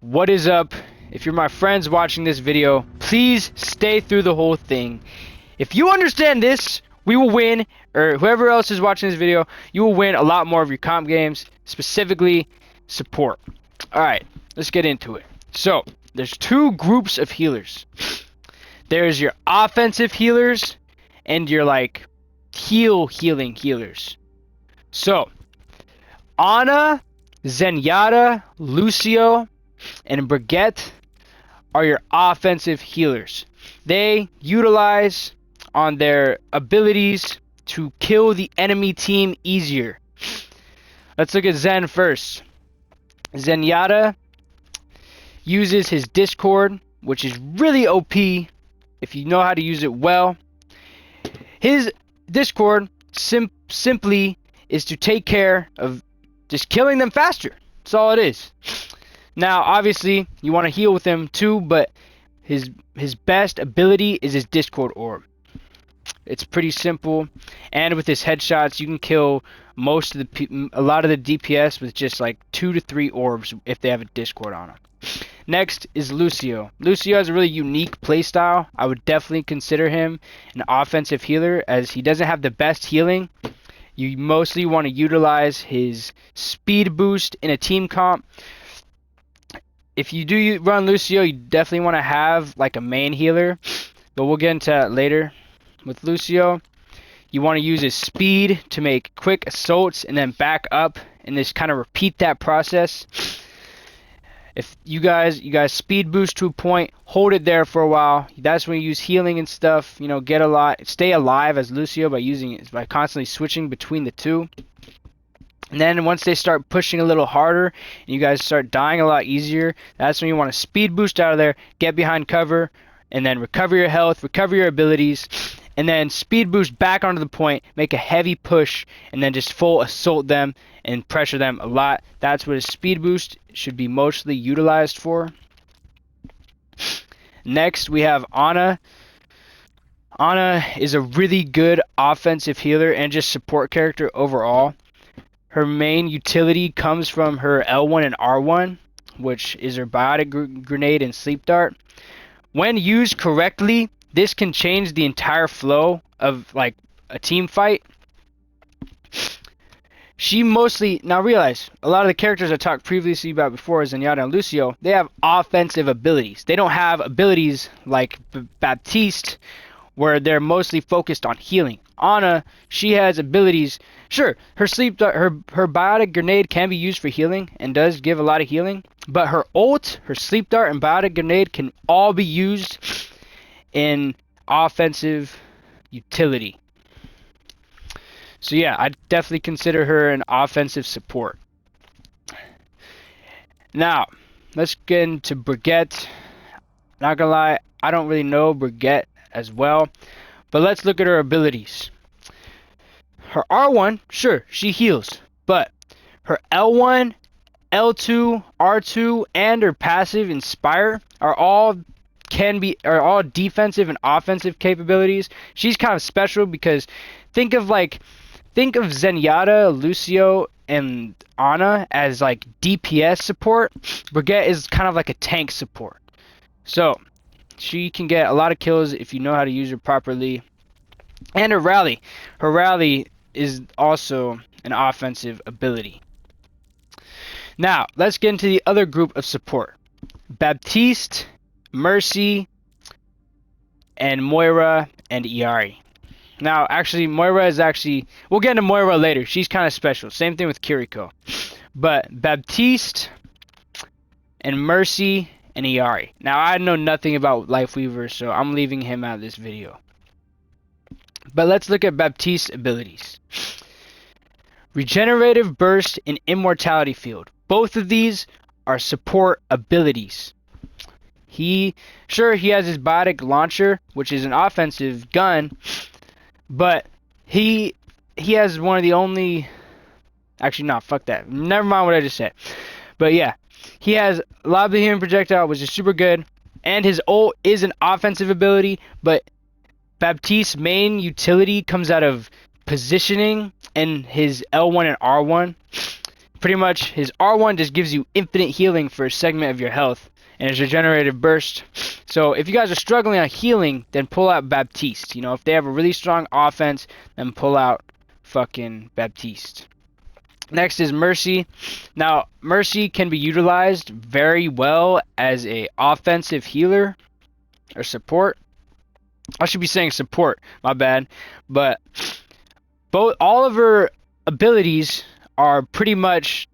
What is up? If you're my friends watching this video, please stay through the whole thing. If you understand this, we will win, or whoever else is watching this video, you will win a lot more of your comp games, specifically support. Alright, let's get into it. So, there's two groups of healers. There's your offensive healers and your healing healers. So, Ana, Zenyatta, Lucio, and Brigitte are your offensive healers. They utilize on their abilities to kill the enemy team easier. Let's look at Zen first. Zenyatta uses his Discord, which is really OP if you know how to use it well. His Discord simply is to take care of just killing them faster. That's all it is. Now, obviously, you want to heal with him too, but his best ability is his Discord orb. It's pretty simple, and with his headshots, you can kill a lot of the DPS with just like 2 to 3 orbs if they have a Discord on them. Next is Lucio. Lucio has a really unique playstyle. I would definitely consider him an offensive healer, as he doesn't have the best healing. You mostly want to utilize his speed boost in a team comp. If you do run Lucio, you definitely want to have like a main healer, but we'll get into that later. With Lucio, you want to use his speed to make quick assaults and then back up and just kind of repeat that process. If you guys speed boost to a point, hold it there for a while. That's when you use healing and stuff. You know, stay alive as Lucio by constantly switching between the two. And then once they start pushing a little harder and you guys start dying a lot easier, that's when you want to speed boost out of there, get behind cover, and then recover your health, recover your abilities, and then speed boost back onto the point, make a heavy push, and then just full assault them and pressure them a lot. That's what a speed boost should be mostly utilized for. Next, we have Ana. Ana is a really good offensive healer and just support character overall. Her main utility comes from her L1 and R1, which is her biotic grenade and sleep dart. When used correctly, this can change the entire flow of like a team fight. Now realize, a lot of the characters I talked previously about before, Zenyatta and Lucio, they have offensive abilities. They don't have abilities like Baptiste, where they're mostly focused on healing. Ana, she has abilities. Sure, her sleep dart, her biotic grenade can be used for healing and does give a lot of healing, but her ult, her sleep dart, and biotic grenade can all be used in offensive utility. So yeah, I definitely consider her an offensive support. Now, let's get into Brigitte. Not gonna lie, I don't really know Brigitte as well, but let's look at her abilities. Her R1, sure, she heals, but her L1, L2, R2, and her passive Inspire are all defensive and offensive capabilities. She's kind of special because think of Zenyatta, Lucio, and Ana as like DPS support. Brigitte is kind of like a tank support. So she can get a lot of kills if you know how to use her properly. And her rally is also an offensive ability. Now, let's get into the other group of support. Baptiste, Mercy, and Moira and Iari. Now, actually, we'll get into Moira later. She's kind of special. Same thing with Kiriko. But Baptiste and Mercy and Iari. Now, I know nothing about Lifeweaver, so I'm leaving him out of this video. But let's look at Baptiste's abilities. Regenerative Burst and Immortality Field. Both of these are support abilities. He has his biotic launcher, which is an offensive gun, but he has one of the only... Actually, no, fuck that. Never mind what I just said. But yeah, he has a lot of the healing projectile, which is super good, and his ult is an offensive ability, but Baptiste's main utility comes out of positioning and his L1 and R1. pretty much his R1 just gives you infinite healing for a segment of your health, and his regenerative burst. So if you guys are struggling on healing, then pull out Baptiste. You know, if they have a really strong offense, then pull out fucking Baptiste. Next is Mercy. Now, Mercy can be utilized very well as a offensive healer or support. I should be saying support, my bad. But all of her abilities are pretty much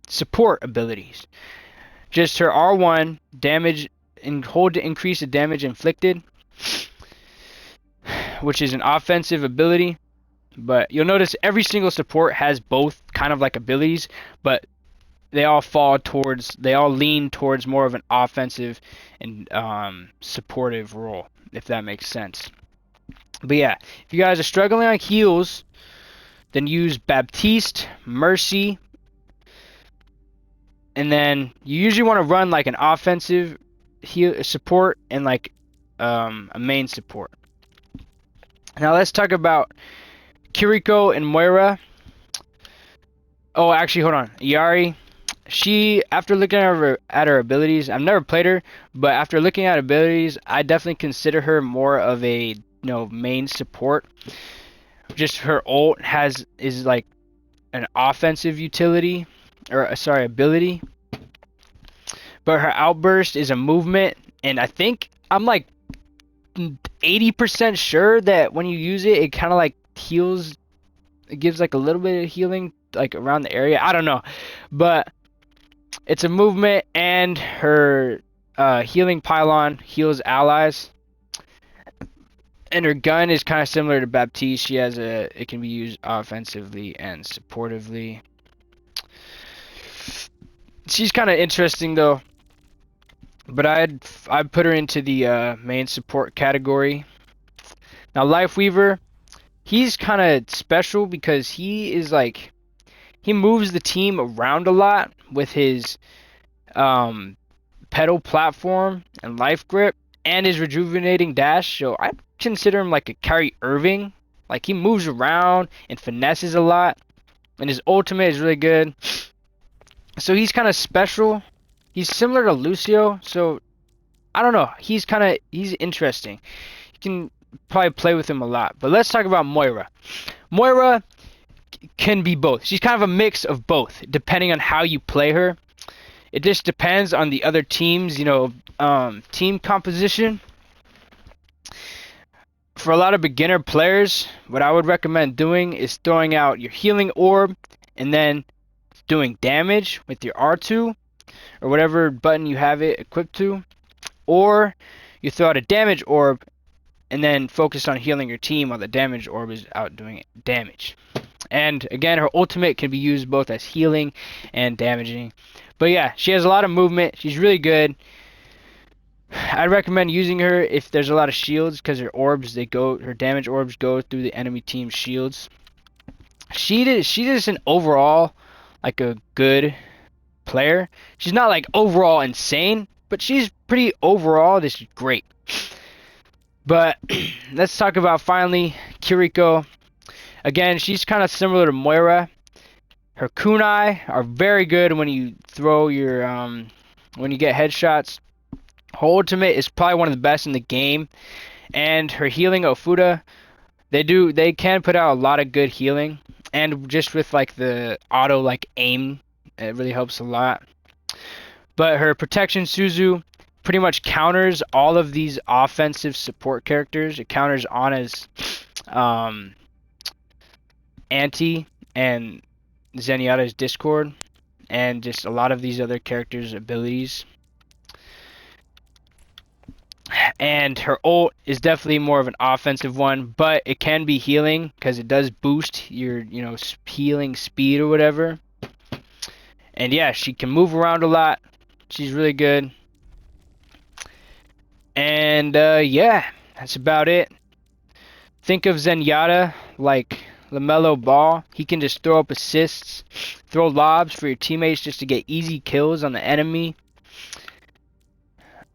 support abilities. Just her R1 damage and hold to increase the damage inflicted, which is an offensive ability. But you'll notice every single support has both kind of like abilities, but they all lean towards more of an offensive and supportive role, if that makes sense. But yeah, if you guys are struggling on heals, then use Baptiste, Mercy, and then you usually want to run like an offensive heal support and like a main support. Now let's talk about Kiriko and Moira. Oh, actually, hold on. Yari. She, after looking at her abilities, I've never played her, but after looking at abilities, I definitely consider her more of a main support. Just her ult is like an offensive utility, or sorry, ability. But her outburst is a movement, and I think I'm like 80% sure that when you use it, it kind of like heals. It gives like a little bit of healing like around the area. I don't know, but it's a movement, and her healing pylon heals allies. And her gun is kind of similar to Baptiste. It can be used offensively and supportively. She's kind of interesting though, but I'd put her into the main support category. Now Lifeweaver, he's kind of special because he moves the team around a lot with his pedal platform and life grip and his rejuvenating dash. So I consider him like a Kyrie Irving. Like, he moves around and finesses a lot, and his ultimate is really good. So he's kind of special. He's similar to Lucio, so I don't know. He's interesting. You can probably play with him a lot. But let's talk about Moira. Moira can be both. She's kind of a mix of both, depending on how you play her. It just depends on the other team's, team composition. For a lot of beginner players, what I would recommend doing is throwing out your healing orb and then doing damage with your R2 or whatever button you have it equipped to. Or you throw out a damage orb and then focus on healing your team while the damage orb is out doing damage. And again, her ultimate can be used both as healing and damaging. But yeah, she has a lot of movement. She's really good. I'd recommend using her if there's a lot of shields, because her damage orbs go through the enemy team's shields. She's just an overall like a good player. She's not like overall insane, but she's pretty overall this great. But let's talk about finally Kiriko. Again, she's kind of similar to Moira. Her kunai are very good when you throw your when you get headshots. Her ultimate is probably one of the best in the game, and her healing Ofuda, they can put out a lot of good healing, and just with like the auto like aim, it really helps a lot. But her protection Suzu pretty much counters all of these offensive support characters. It counters Ana's Anti and Zenyatta's Discord, and just a lot of these other characters' abilities. And her ult is definitely more of an offensive one, but it can be healing because it does boost your, healing speed or whatever. And yeah, she can move around a lot. She's really good. And yeah, that's about it. Think of Zenyatta like LaMelo Ball. He can just throw up assists, throw lobs for your teammates just to get easy kills on the enemy.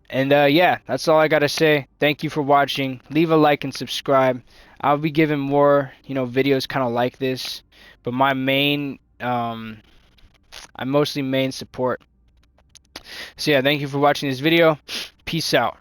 And yeah, that's all I gotta say. Thank you for watching. Leave a like and subscribe. I'll be giving more, videos kind of like this. But my main I mostly main support. So yeah, thank you for watching this video. Peace out.